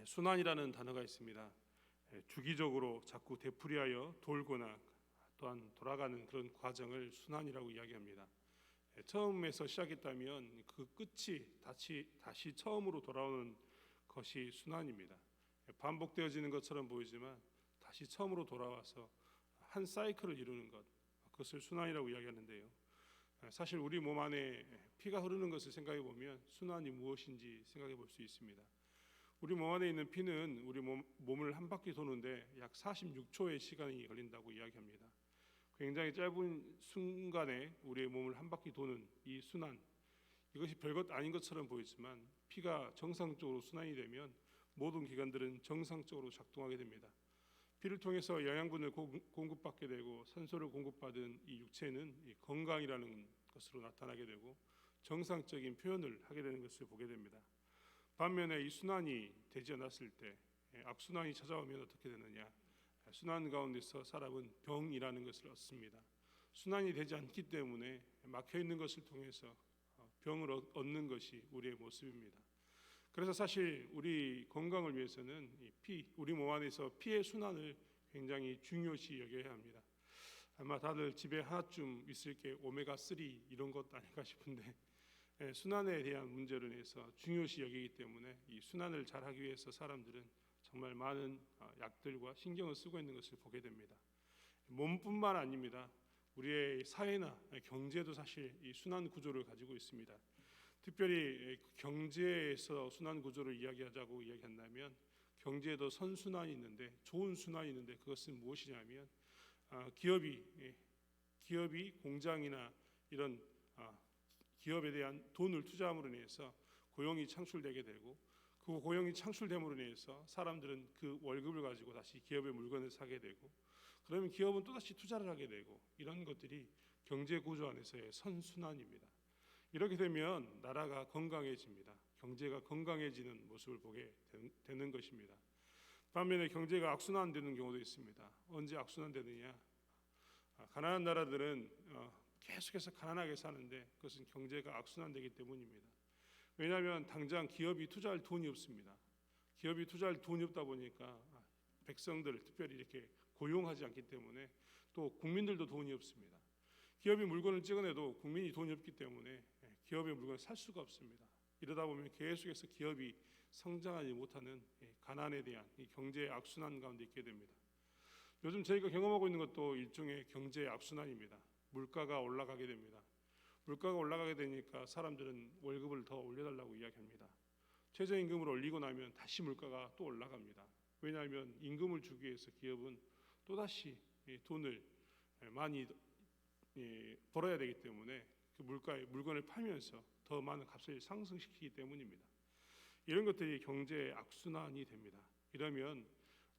순환이라는 단어가 있습니다. 주기적으로 자꾸 되풀이하여 돌거나 또한 돌아가는 그런 과정을 순환이라고 이야기합니다. 처음에서 시작했다면 그 끝이 다시 처음으로 돌아오는 것이 순환입니다. 반복되어지는 것처럼 보이지만 다시 처음으로 돌아와서 한 사이클을 이루는 것, 그것을 순환이라고 이야기하는데요. 사실 우리 몸 안에 피가 흐르는 것을 생각해 보면 순환이 무엇인지 생각해 볼 수 있습니다. 우리 몸 안에 있는 피는 우리 몸을 한 바퀴 도는데 약 46초의 시간이 걸린다고 이야기합니다. 굉장히 짧은 순간에 우리의 몸을 한 바퀴 도는 이 순환, 이것이 별것 아닌 것처럼 보이지만 피가 정상적으로 순환이 되면 모든 기관들은 정상적으로 작동하게 됩니다. 피를 통해서 영양분을 공급받게 되고 산소를 공급받은 이 육체는 이 건강이라는 것으로 나타나게 되고 정상적인 표현을 하게 되는 것을 보게 됩니다. 반면에 이 순환이 되지 않았을 때 악순환이 찾아오면 어떻게 되느냐? 순환 가운데서 사람은 병이라는 것을 얻습니다. 순환이 되지 않기 때문에 막혀 있는 것을 통해서 병을 얻는 것이 우리의 모습입니다. 그래서 사실 우리 건강을 위해서는 우리 몸 안에서 피의 순환을 굉장히 중요시 여겨야 합니다. 아마 다들 집에 하나쯤 있을 게 오메가3 이런 것 아닐까 싶은데 순환에 대한 문제로 인해서 중요시 여기기 때문에 이 순환을 잘하기 위해서 사람들은 정말 많은 약들과 신경을 쓰고 있는 것을 보게 됩니다. 몸뿐만 아닙니다. 우리의 사회나 경제도 사실 이 순환 구조를 가지고 있습니다. 특별히 경제에서 순환 구조를 이야기하자고 이야기한다면 경제에도 선순환이 있는데 좋은 순환이 있는데 그것은 무엇이냐면 기업이 공장이나 이런 기업에 대한 돈을 투자함으로 인해서 고용이 창출되게 되고 그 고용이 창출됨으로 인해서 사람들은 그 월급을 가지고 다시 기업의 물건을 사게 되고 그러면 기업은 또다시 투자를 하게 되고 이런 것들이 경제 구조 안에서의 선순환입니다. 이렇게 되면 나라가 건강해집니다. 경제가 건강해지는 모습을 보게 되는 것입니다. 반면에 경제가 악순환되는 경우도 있습니다. 언제 악순환되느냐? 가난한 나라들은 계속해서 가난하게 사는데 그것은 경제가 악순환되기 때문입니다. 왜냐하면 당장 기업이 투자할 돈이 없습니다. 기업이 투자할 돈이 없다 보니까 백성들을 특별히 이렇게 고용하지 않기 때문에 또 국민들도 돈이 없습니다. 기업이 물건을 찍어내도 국민이 돈이 없기 때문에 기업의 물건을 살 수가 없습니다. 이러다 보면 계속해서 기업이 성장하지 못하는 가난에 대한 이 경제의 악순환 가운데 있게 됩니다. 요즘 저희가 경험하고 있는 것도 일종의 경제의 악순환입니다. 물가가 올라가게 됩니다. 물가가 올라가게 되니까 사람들은 월급을 더 올려달라고 이야기합니다. 최저임금을 올리고 나면 다시 물가가 또 올라갑니다. 왜냐하면 임금을 주기 위해서 기업은 또다시 돈을 많이 벌어야 되기 때문에 그 물건을 팔면서 더 많은 값을 상승시키기 때문입니다. 이런 것들이 경제의 악순환이 됩니다. 이러면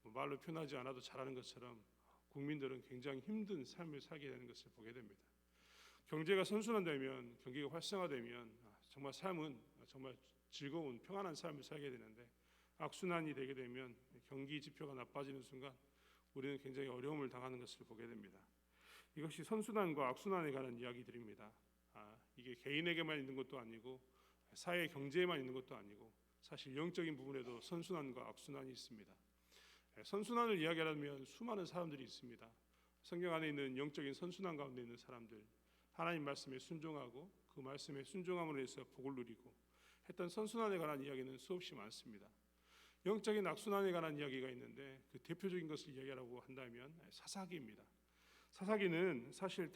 말로 표현하지 않아도 잘하는 것처럼 국민들은 굉장히 힘든 삶을 살게 되는 것을 보게 됩니다. 경제가 선순환되면 경기가 활성화되면 정말 삶은 정말 즐거운 평안한 삶을 살게 되는데 악순환이 되게 되면 경기 지표가 나빠지는 순간 우리는 굉장히 어려움을 당하는 것을 보게 됩니다. 이것이 선순환과 악순환에 관한 이야기들입니다. 이게 개인에게만 있는 것도 아니고 사회 경제에만 있는 것도 아니고 사실 영적인 부분에도 선순환과 악순환이 있습니다. 선순환을 이야기하려면 수많은 사람들이 있습니다. 성경 안에 있는 영적인 선순환 가운데 있는 사람들, 하나님 말씀에 순종하고 그 말씀에 순종함으로 해서 복을 누리고 했던 선순환에 관한 이야기는 수없이 많습니다. 영적인 악순환에 관한 이야기가 있는데 그 대표적인 것을 이야기하라고 한다면 사사기입니다. 사사기는 사실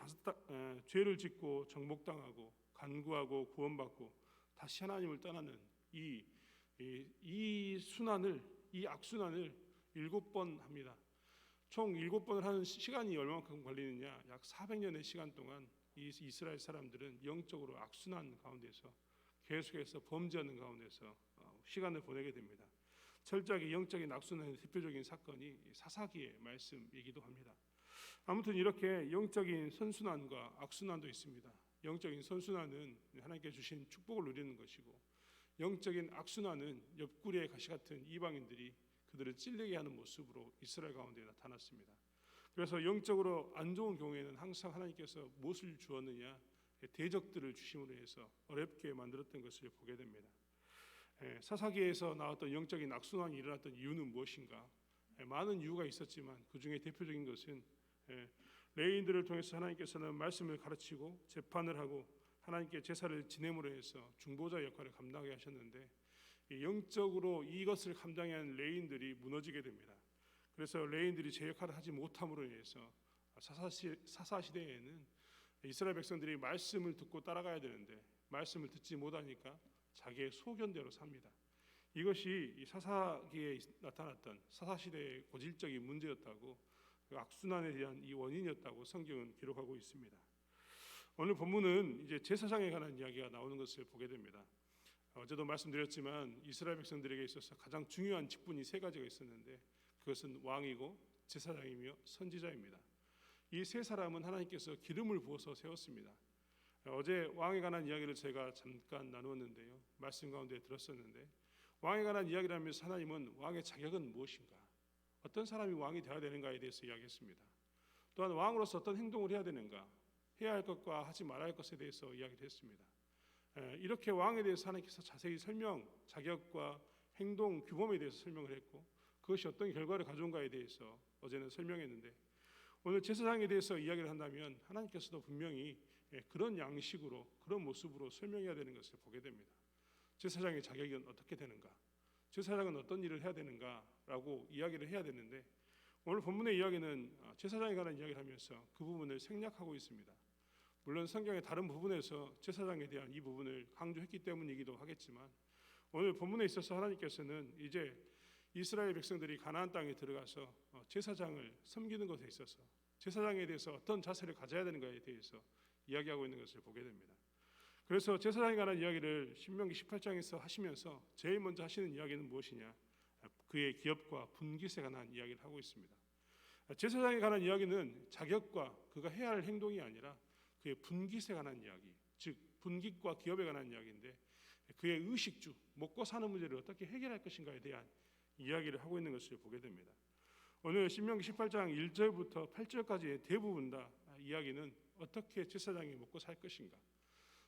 죄를 짓고 정복당하고 간구하고 구원받고 다시 하나님을 떠나는 이 순환을, 이 악순환을 7번 합니다. 총 7번을 하는 시간이 얼마만큼 걸리느냐? 약 400년의 시간 동안 이 이스라엘 사람들은 영적으로 악순환 가운데서 계속해서 범죄하는 가운데서 시간을 보내게 됩니다. 철저하게 영적인 악순환의 대표적인 사건이 사사기의 말씀이기도 합니다. 아무튼 이렇게 영적인 선순환과 악순환도 있습니다. 영적인 선순환은 하나님께 주신 축복을 누리는 것이고 영적인 악순환은 옆구리에 가시 같은 이방인들이 그들을 찔리게 하는 모습으로 이스라엘 가운데 나타났습니다. 그래서 영적으로 안 좋은 경우에는 항상 하나님께서 무엇을 주었느냐? 대적들을 주심으로 해서 어렵게 만들었던 것을 보게 됩니다. 사사기에서 나왔던 영적인 악순환이 일어났던 이유는 무엇인가? 많은 이유가 있었지만 그 중에 대표적인 것은 레위인들을 통해서 하나님께서는 말씀을 가르치고 재판을 하고 하나님께 제사를 지냄으로 해서 중보자 역할을 감당하게 하셨는데 영적으로 이것을 감당해야 하는 레위인들이 무너지게 됩니다. 그래서 레위인들이 제 역할을 하지 못함으로 인해서 사사 시대에는 이스라엘 백성들이 말씀을 듣고 따라가야 되는데 말씀을 듣지 못하니까 자기의 소견대로 삽니다. 이것이 이 사사기에 나타났던 사사 시대의 고질적인 문제였다고, 그 악순환에 대한 이 원인이었다고 성경은 기록하고 있습니다. 오늘 본문은 이제 제사장에 관한 이야기가 나오는 것을 보게 됩니다. 어제도 말씀드렸지만 이스라엘 백성들에게 있어서 가장 중요한 직분이 세 가지가 있었는데 그것은 왕이고 제사장이며 선지자입니다. 이 세 사람은 하나님께서 기름을 부어서 세웠습니다. 어제 왕에 관한 이야기를 제가 잠깐 나누었는데요, 말씀 가운데 들었었는데 왕에 관한 이야기를 하면서 하나님은 왕의 자격은 무엇인가, 어떤 사람이 왕이 되어야 되는가에 대해서 이야기했습니다. 또한 왕으로서 어떤 행동을 해야 되는가, 해야 할 것과 하지 말아야 할 것에 대해서 이야기를 했습니다. 이렇게 왕에 대해서 하나님께서 자세히 자격과 행동 규범에 대해서 설명을 했고 그것이 어떤 결과를 가져온가에 대해서 어제는 설명했는데 오늘 제사장에 대해서 이야기를 한다면 하나님께서도 분명히 그런 양식으로 그런 모습으로 설명해야 되는 것을 보게 됩니다. 제사장의 자격이 어떻게 되는가, 제사장은 어떤 일을 해야 되는가라고 이야기를 해야 되는데 오늘 본문의 이야기는 제사장에 관한 이야기를 하면서 그 부분을 생략하고 있습니다. 물론 성경의 다른 부분에서 제사장에 대한 이 부분을 강조했기 때문이기도 하겠지만 오늘 본문에 있어서 하나님께서는 이제 이스라엘 백성들이 가나안 땅에 들어가서 제사장을 섬기는 것에 있어서 제사장에 대해서 어떤 자세를 가져야 되는가에 대해서 이야기하고 있는 것을 보게 됩니다. 그래서 제사장에 관한 이야기를 신명기 18장에서 하시면서 제일 먼저 하시는 이야기는 무엇이냐, 그의 기업과 분깃에 관한 이야기를 하고 있습니다. 제사장에 관한 이야기는 자격과 그가 해야 할 행동이 아니라 그의 분깃에 관한 이야기, 즉 분깃과 기업에 관한 이야기인데 그의 의식주, 먹고 사는 문제를 어떻게 해결할 것인가에 대한 이야기를 하고 있는 것을 보게 됩니다. 오늘 신명기 18장 1절부터 8절까지의 대부분 다 이야기는 어떻게 제사장이 먹고 살 것인가,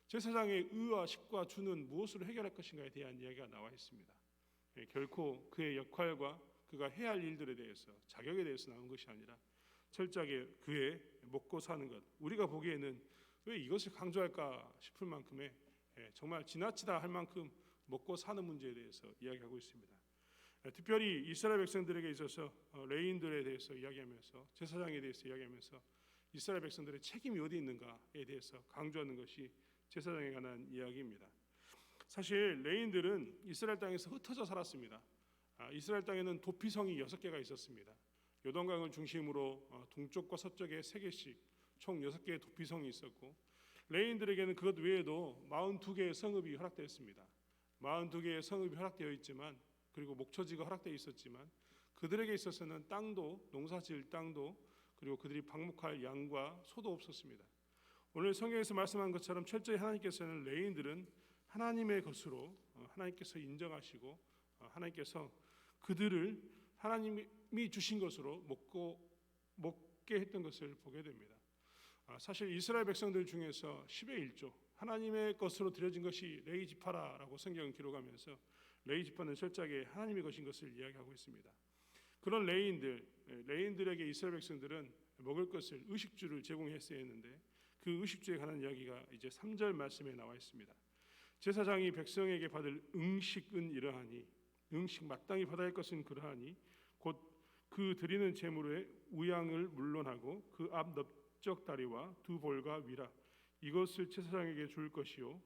제사장의 의와 식과 주는 무엇으로 해결할 것인가에 대한 이야기가 나와 있습니다. 결코 그의 역할과 그가 해야 할 일들에 대해서 자격에 대해서 나온 것이 아니라 철저하게 그의 먹고 사는 것, 우리가 보기에는 왜 이것을 강조할까 싶을 만큼의 정말 지나치다 할 만큼 먹고 사는 문제에 대해서 이야기하고 있습니다. 특별히 이스라엘 백성들에게 있어서 레위인들에 대해서 이야기하면서 제사장에 대해서 이야기하면서 이스라엘 백성들의 책임이 어디 있는가에 대해서 강조하는 것이 제사장에 관한 이야기입니다. 사실 레위인들은 이스라엘 땅에서 흩어져 살았습니다. 이스라엘 땅에는 도피성이 6개가 있었습니다. 요단강을 중심으로 동쪽과 서쪽에 3개씩 총 6개의 도피성이 있었고 레위인들에게는 그것 외에도 42개의 성읍이 허락되었습니다. 42개의 성읍이 허락되어 있지만 그리고 목초지가 허락되어 있었지만 그들에게 있어서는 땅도, 농사지을 땅도, 그리고 그들이 방목할 양과 소도 없었습니다. 오늘 성경에서 말씀한 것처럼 철저히 하나님께서는 레위인들은 하나님의 것으로 하나님께서 인정하시고 하나님께서 그들을 하나님이 주신 것으로 먹게 했던 것을 보게 됩니다. 사실 이스라엘 백성들 중에서 10의 1조 하나님의 것으로 드려진 것이 레위 지파라고 성경은 기록하면서 레위 지파는 철저하게 하나님의 것인 것을 이야기하고 있습니다. 그런 레위인들에게 이스라엘 백성들은 먹을 것을 의식주를 제공했어야 했는데 그 의식주에 관한 이야기가 이제 3절 말씀에 나와 있습니다. 제사장이 백성에게 받을 응식은 이러하니, 응식 마땅히 받아야 할 것은 그러하니 곧 그 드리는 제물의 우양을 물론하고 그 앞 넓적 다리와 두 볼과 위라 이것을 제사장에게 줄 것이요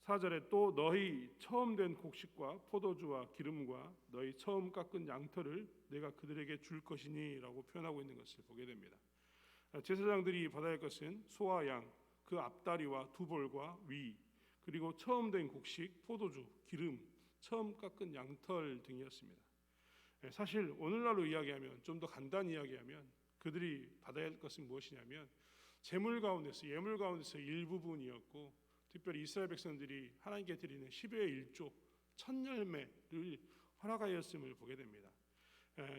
4절에 또 너희 처음 된 곡식과 포도주와 기름과 너희 처음 깎은 양털을 내가 그들에게 줄 것이니 라고 표현하고 있는 것을 보게 됩니다. 제사장들이 받아야 할 것은 소와 양, 그 앞다리와 두 볼과 위, 그리고 처음 된 곡식, 포도주, 기름, 처음 깎은 양털 등이었습니다. 사실 오늘날로 이야기하면 좀 더 간단히 이야기하면 그들이 받아야 할 것은 무엇이냐면 제물 가운데서 예물 가운데서 일부분이었고 특별히 이스라엘 백성들이 하나님께 드리는 10의 1조 첫 열매를 허락하였음을 보게 됩니다.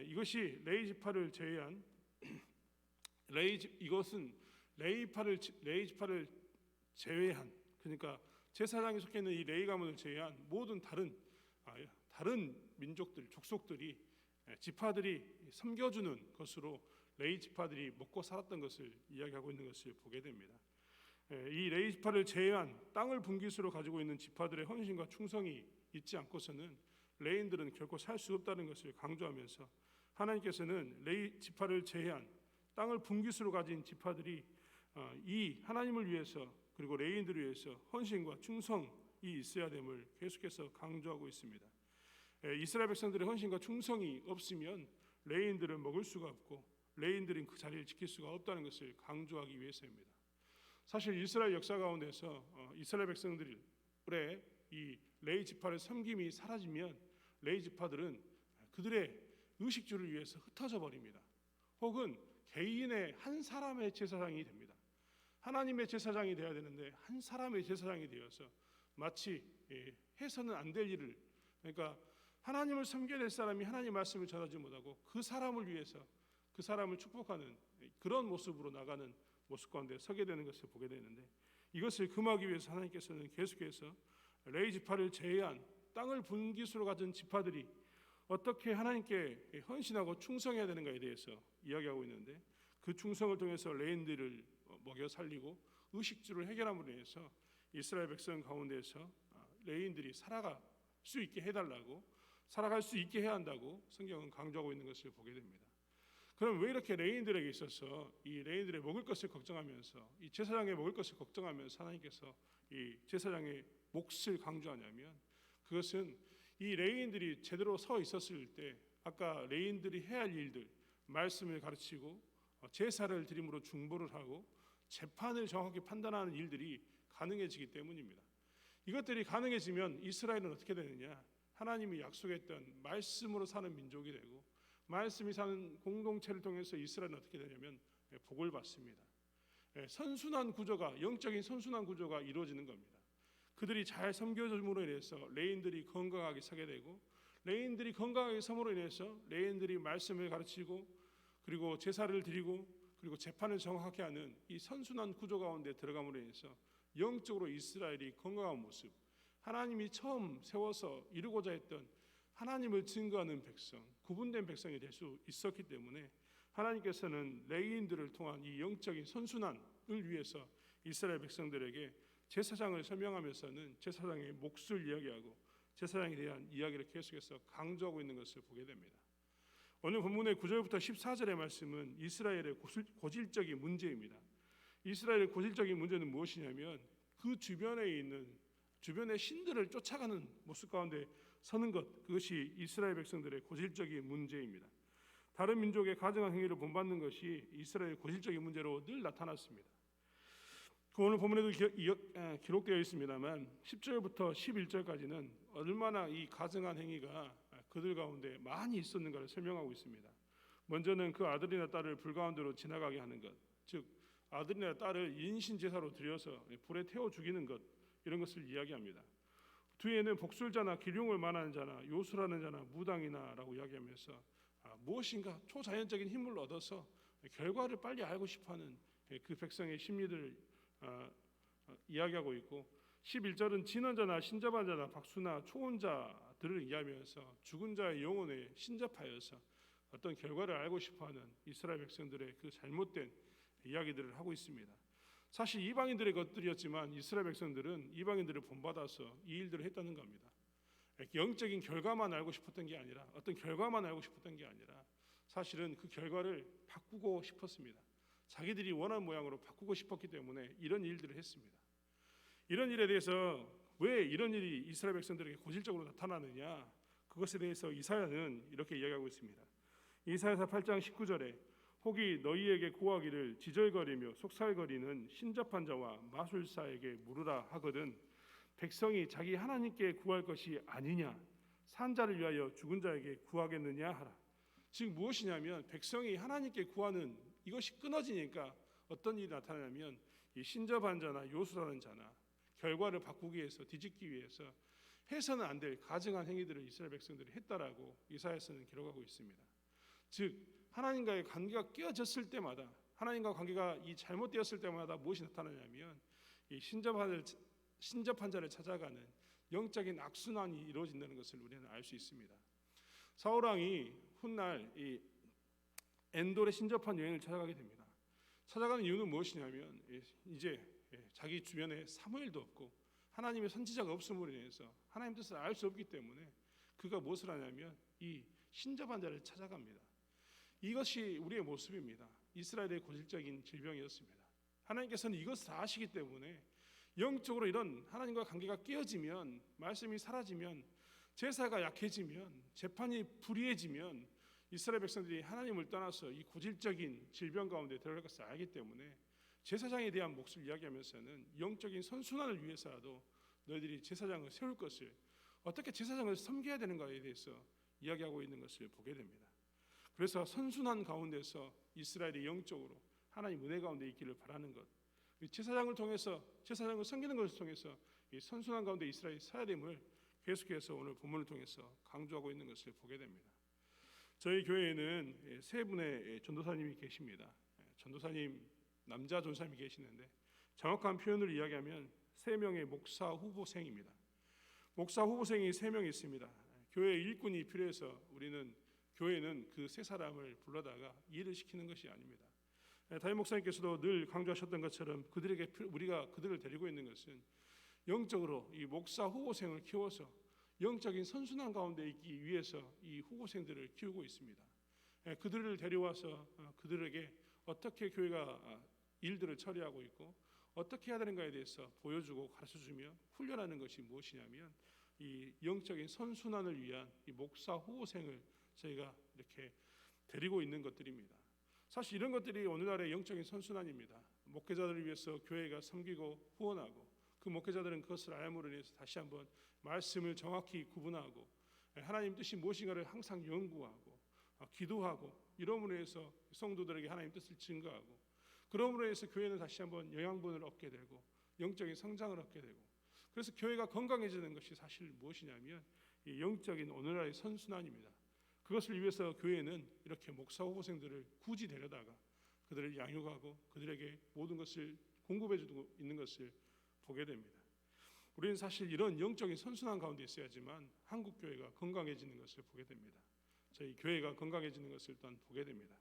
이것이 레위 지파를 제외한 이것은 레위 지파를 제외한, 그러니까 제사장이 속해 있는 이 레위 가문을 제외한 모든 다른 다른 민족들, 족속들이 지파들이 섬겨주는 것으로 레위 지파들이 먹고 살았던 것을 이야기하고 있는 것을 보게 됩니다. 이 레위 지파를 제외한 땅을 분깃으로 가지고 있는 지파들의 헌신과 충성이 있지 않고서는 레위인들은 결코 살 수 없다는 것을 강조하면서 하나님께서는 레위 지파를 제외한 땅을 분깃으로 가진 지파들이 이 하나님을 위해서 그리고 레위인들을 위해서 헌신과 충성이 있어야 됨을 계속해서 강조하고 있습니다. 이스라엘 백성들의 헌신과 충성이 없으면 레위인들은 먹을 수가 없고 레위인들은 그 자리를 지킬 수가 없다는 것을 강조하기 위해서입니다. 사실 이스라엘 역사 가운데서 이스라엘 백성들의 이 레위 지파의 섬김이 사라지면 레위 지파들은 그들의 의식주를 위해서 흩어져 버립니다. 혹은 개인의 한 사람의 제사장이 됩니다. 하나님의 제사장이 되어야 되는데 한 사람의 제사장이 되어서 마치 해서는 안 될 일을, 그러니까 하나님을 섬겨야 될 사람이 하나님 말씀을 전하지 못하고 그 사람을 위해서 그 사람을 축복하는 그런 모습으로 나가는 모습 가운데 서게 되는 것을 보게 되는데, 이것을 금하기 위해서 하나님께서는 계속해서 레위 지파를 제외한 땅을 분깃으로 가진 지파들이 어떻게 하나님께 헌신하고 충성해야 되는가에 대해서 이야기하고 있는데, 그 충성을 통해서 레위인들을 먹여 살리고 의식주를 해결함으로 인해서 이스라엘 백성 가운데서 레위인들이 살아갈 수 있게 해달라고, 살아갈 수 있게 해야 한다고 성경은 강조하고 있는 것을 보게 됩니다. 그럼 왜 이렇게 레위인들에게 있어서 이 레위인들의 먹을 것을 걱정하면서 이 제사장의 먹을 것을 걱정하면서 하나님께서 이 제사장의 몫을 강조하냐면, 그것은 이 레위인들이 제대로 서 있었을 때 아까 레위인들이 해야 할 일들, 말씀을 가르치고 제사를 드림으로 중보를 하고 재판을 정확히 판단하는 일들이 가능해지기 때문입니다. 이것들이 가능해지면 이스라엘은 어떻게 되느냐? 하나님이 약속했던 말씀으로 사는 민족이 되고, 말씀이 사는 공동체를 통해서 이스라엘은 어떻게 되냐면 복을 받습니다. 선순환 구조가, 영적인 선순환 구조가 이루어지는 겁니다. 그들이 잘 섬겨줌으로 인해서 레위인들이 건강하게 서게 되고, 레위인들이 건강하게 섬으로 인해서 레위인들이 말씀을 가르치고 그리고 제사를 드리고 그리고 재판을 정확하게 하는 이 선순환 구조 가운데 들어감으로 인해서 영적으로 이스라엘이 건강한 모습, 하나님이 처음 세워서 이루고자 했던 하나님을 증거하는 백성, 구분된 백성이 될 수 있었기 때문에 하나님께서는 레위인들을 통한 이 영적인 선순환을 위해서 이스라엘 백성들에게 제사장을 설명하면서는 제사장의 몫을 이야기하고 제사장에 대한 이야기를 계속해서 강조하고 있는 것을 보게 됩니다. 오늘 본문의 9절부터 14절의 말씀은 이스라엘의 고질적인 문제입니다. 이스라엘의 고질적인 문제는 무엇이냐면 그 주변에 있는 주변의 신들을 쫓아가는 모습 가운데 서는 것, 그것이 이스라엘 백성들의 고질적인 문제입니다. 다른 민족의 가증한 행위를 본받는 것이 이스라엘의 고질적인 문제로 늘 나타났습니다. 오늘 본문에도 기록되어 있습니다만 10절부터 11절까지는 얼마나 이 가증한 행위가 그들 가운데 많이 있었는가를 설명하고 있습니다. 먼저는 그 아들이나 딸을 불 가운데로 지나가게 하는 것, 즉 아들이나 딸을 인신 제사로 드려서 불에 태워 죽이는 것, 이런 것을 이야기합니다. 뒤에는 복술자나 기륭을 말하는 자나 요술하는 자나 무당이나라고 이야기하면서 무엇인가 초자연적인 힘을 얻어서 결과를 빨리 알고 싶어하는 그 백성의 심리들을 이야기하고 있고, 11절은 진언자나 신접한 자나 박수나 초혼자들을 이야기하면서 죽은 자의 영혼에 신접하여서 어떤 결과를 알고 싶어하는 이스라엘 백성들의 그 잘못된 이야기들을 하고 있습니다. 사실 이방인들의 것들이었지만 이스라엘 백성들은 이방인들을 본받아서 이 일들을 했다는 겁니다. 영적인 결과만 알고 싶었던 게 아니라, 어떤 결과만 알고 싶었던 게 아니라 사실은 그 결과를 바꾸고 싶었습니다. 자기들이 원하는 모양으로 바꾸고 싶었기 때문에 이런 일들을 했습니다. 이런 일에 대해서 왜 이런 일이 이스라엘 백성들에게 고질적으로 나타나느냐, 그것에 대해서 이사야는 이렇게 이야기하고 있습니다. 이사야서 8장 19절에 혹이 너희에게 구하기를 지절거리며 속살거리는 신접한 자와 마술사에게 물으라 하거든 백성이 자기 하나님께 구할 것이 아니냐, 산 자를 위하여 죽은 자에게 구하겠느냐 하라. 즉 무엇이냐면 백성이 하나님께 구하는 이것이 끊어지니까 어떤 일이 나타나냐면 이 신접한 자나 요술하는 자나 결과를 바꾸기 위해서, 뒤집기 위해서 해서는 안 될 가증한 행위들을 이스라엘 백성들이 했다라고 이사야서는 기록하고 있습니다. 즉 하나님과의 관계가 깨어졌을 때마다, 하나님과 관계가 이 잘못되었을 때마다 무엇이 나타나냐면 이 신접한 자를 찾아가는 영적인 악순환이 이루어진다는 것을 우리는 알 수 있습니다. 사울 왕이 훗날 이 엔돌의 신접한 여행을 찾아가게 됩니다. 찾아가는 이유는 무엇이냐면 이제 자기 주변에 사무엘도 없고 하나님의 선지자가 없음으로 인해서 하나님 뜻을 알 수 없기 때문에 그가 무엇을 하냐면 이 신접한 자를 찾아갑니다. 이것이 우리의 모습입니다. 이스라엘의 고질적인 질병이었습니다. 하나님께서는 이것을 아시기 때문에 영적으로 이런 하나님과 관계가 깨어지면, 말씀이 사라지면, 제사가 약해지면, 재판이 불의해지면 이스라엘 백성들이 하나님을 떠나서 이 고질적인 질병 가운데 들어갈 것을 알기 때문에 제사장에 대한 몫을 이야기하면서는 영적인 선순환을 위해서라도 너희들이 제사장을 세울 것을, 어떻게 제사장을 섬겨야 되는가에 대해서 이야기하고 있는 것을 보게 됩니다. 그래서 선순환 가운데서 이스라엘이 영적으로 하나님 은혜 가운데 있기를 바라는 것, 제사장을 통해서, 제사장을 섬기는 것을 통해서 이 선순환 가운데 이스라엘이 서야 됨을 계속해서 오늘 본문을 통해서 강조하고 있는 것을 보게 됩니다. 저희 교회에는 세 분의 전도사님이 계십니다. 전도사님, 남자 전도사님이 계시는데 정확한 표현을 이야기하면 3명의 목사 후보생입니다. 목사 후보생이 3명 있습니다. 교회 일꾼이 필요해서 교회는 그 세 사람을 불러다가 일을 시키는 것이 아닙니다. 담임 목사님께서도 늘 강조하셨던 것처럼 우리가 그들을 데리고 있는 것은 영적으로 이 목사 후보생을 키워서 영적인 선순환 가운데 있기 위해서 이 후보생들을 키우고 있습니다. 그들을 데려와서 그들에게 어떻게 교회가 일들을 처리하고 있고 어떻게 해야 되는가에 대해서 보여주고 가르쳐주며 훈련하는 것이 무엇이냐면 이 영적인 선순환을 위한 이 목사 후보생을 저희가 이렇게 데리고 있는 것들입니다. 사실 이런 것들이 오늘날의 영적인 선순환입니다. 목회자들을 위해서 교회가 섬기고 후원하고 그 목회자들은 그것을 알므로 인해서 다시 한번 말씀을 정확히 구분하고 하나님 뜻이 무엇인가를 항상 연구하고 기도하고 이러므로 해서 성도들에게 하나님 뜻을 증거하고 그러므로 해서 교회는 다시 한번 영양분을 얻게 되고 영적인 성장을 얻게 되고 그래서 교회가 건강해지는 것이 사실 무엇이냐면 이 영적인 오늘날의 선순환입니다. 그것을 위해서 교회는 이렇게 목사 후보생들을 굳이 데려다가 그들을 양육하고 그들에게 모든 것을 공급해 주고 있는 것을 보게 됩니다. 우리는 사실 이런 영적인 선순환 가운데 있어야지만 한국 교회가 건강해지는 것을 보게 됩니다. 저희 교회가 건강해지는 것을 일단 보게 됩니다.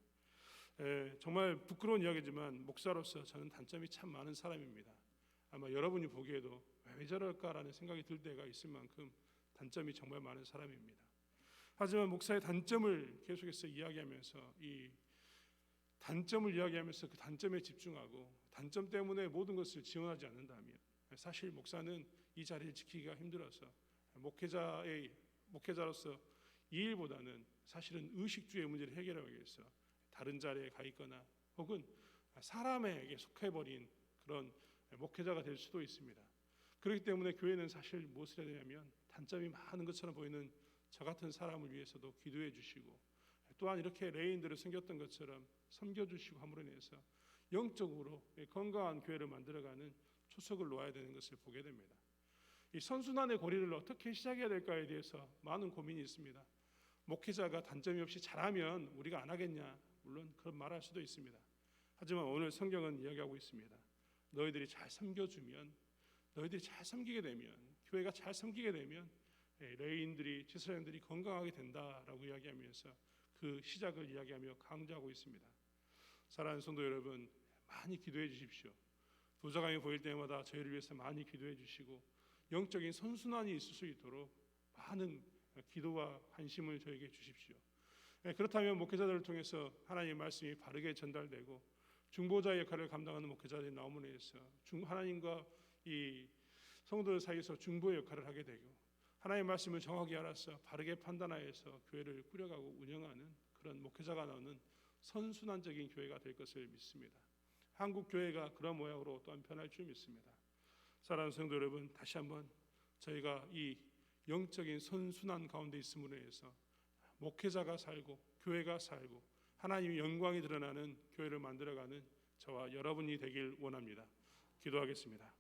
정말 부끄러운 이야기지만 목사로서 저는 단점이 참 많은 사람입니다. 아마 여러분이 보기에도 왜 저럴까라는 생각이 들 때가 있을 만큼 단점이 정말 많은 사람입니다. 하지만 목사의 단점을 계속해서 이야기하면서 이 단점을 이야기하면서 그 단점에 집중하고 단점 때문에 모든 것을 지원하지 않는다면 사실 목사는 이 자리를 지키기가 힘들어서 목회자로서 이 일보다는 사실은 의식주의 문제를 해결하기 위해서 다른 자리에 가 있거나 혹은 사람에게 속해버린 그런 목회자가 될 수도 있습니다. 그렇기 때문에 교회는 사실 무엇을 해야 되냐면 단점이 많은 것처럼 보이는 저 같은 사람을 위해서도 기도해 주시고 또한 이렇게 레인들을 섬겼던 것처럼 섬겨주시고 함으로 인해서 영적으로 건강한 교회를 만들어가는 초석을 놓아야 되는 것을 보게 됩니다. 이 선순환의 고리를 어떻게 시작해야 될까에 대해서 많은 고민이 있습니다. 목회자가 단점이 없이 잘하면 우리가 안 하겠냐? 물론 그런 말할 수도 있습니다. 하지만 오늘 성경은 이야기하고 있습니다. 너희들이 잘 섬겨주면, 너희들이 잘 섬기게 되면, 교회가 잘 섬기게 되면 레인들이, 제사장들이 건강하게 된다라고 이야기하면서 그 시작을 이야기하며 강조하고 있습니다. 사랑하는 성도 여러분, 많이 기도해 주십시오. 도자감이 보일 때마다 저희를 위해서 많이 기도해 주시고 영적인 선순환이 있을 수 있도록 많은 기도와 관심을 저에게 주십시오. 그렇다면 목회자들을 통해서 하나님의 말씀이 바르게 전달되고 중보자의 역할을 감당하는 목회자들이 나옴으로 해서 하나님과 이 성도들 사이에서 중보의 역할을 하게 되고 하나님의 말씀을 정확히 알아서 바르게 판단하여서 교회를 꾸려가고 운영하는 그런 목회자가 나오는 선순환적인 교회가 될 것을 믿습니다. 한국 교회가 그런 모양으로 또한 변할 줄 믿습니다. 사랑하는 성도 여러분, 다시 한번 저희가 이 영적인 선순환 가운데 있음으로 해서 목회자가 살고 교회가 살고 하나님의 영광이 드러나는 교회를 만들어가는 저와 여러분이 되길 원합니다. 기도하겠습니다.